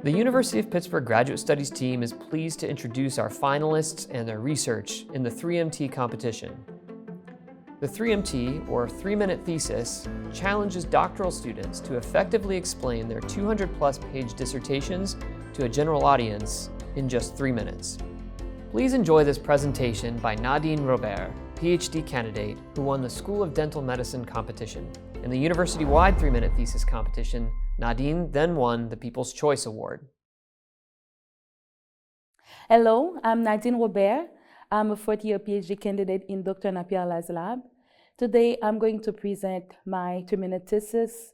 The University of Pittsburgh Graduate Studies team is pleased to introduce our finalists and their research in the 3MT competition. The 3MT, or 3-Minute Thesis, challenges doctoral students to effectively explain their 200-plus page dissertations to a general audience in just 3 minutes. Please enjoy this presentation by Nadine Robert, PhD candidate who won the School of Dental Medicine competition. In the university-wide 3-Minute Thesis competition, Nadine then won the People's Choice Award. Hello, I'm Nadine Robert. I'm a fourth-year PhD candidate in Dr. Napiala's lab. Today, I'm going to present my 3-minute thesis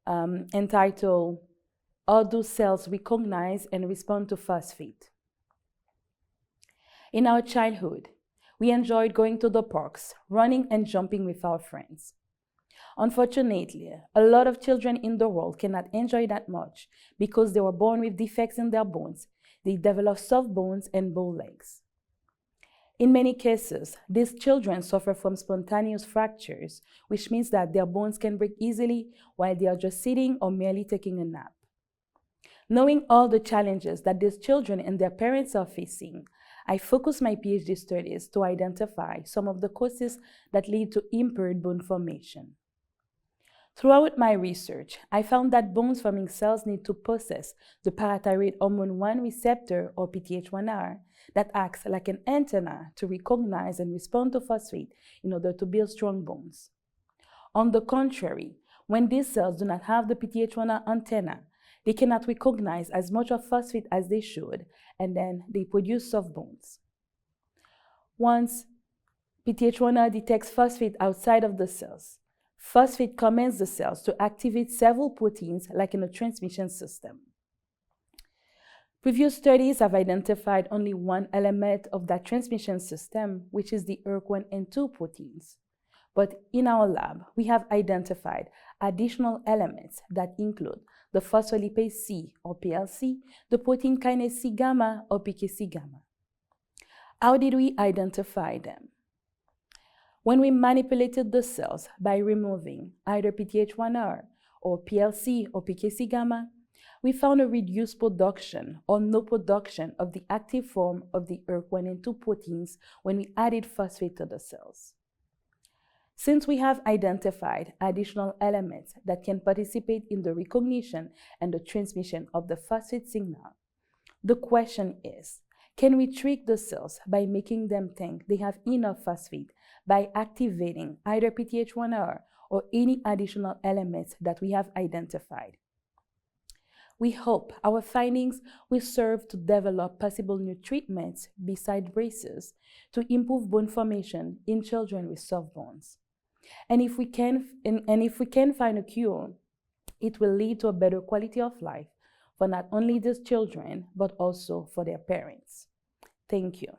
entitled, How Do Cells Recognize and Respond to Phosphate? In our childhood, we enjoyed going to the parks, running and jumping with our friends. Unfortunately, a lot of children in the world cannot enjoy that much because they were born with defects in their bones. They develop soft bones and bow legs. In many cases, these children suffer from spontaneous fractures, which means that their bones can break easily while they are just sitting or merely taking a nap. Knowing all the challenges that these children and their parents are facing, I focus my PhD studies to identify some of the causes that lead to impaired bone formation. Throughout my research, I found that bones-forming cells need to possess the parathyroid hormone 1 receptor, or PTH1R, that acts like an antenna to recognize and respond to phosphate in order to build strong bones. On the contrary, when these cells do not have the PTH1R antenna, they cannot recognize as much of phosphate as they should, and then they produce soft bones. Once PTH1R detects phosphate outside of the cells, phosphate commands the cells to activate several proteins like in a transmission system. Previous studies have identified only one element of that transmission system, which is the ERK1 and 2 proteins. But in our lab, we have identified additional elements that include the phospholipase C, or PLC, the protein kinase C gamma, or PKC gamma. How did we identify them? When we manipulated the cells by removing either PTH1R or PLC or PKC gamma, we found a reduced production or no production of the active form of the ERK1 and 2 proteins when we added phosphate to the cells. Since we have identified additional elements that can participate in the recognition and the transmission of the phosphate signal, the question is, can we trick the cells by making them think they have enough phosphate by activating either PTH1R or any additional elements that we have identified? We hope our findings will serve to develop possible new treatments beside braces to improve bone formation in children with soft bones. And if we can find a cure, it will lead to a better quality of life for not only these children, but also for their parents. Thank you.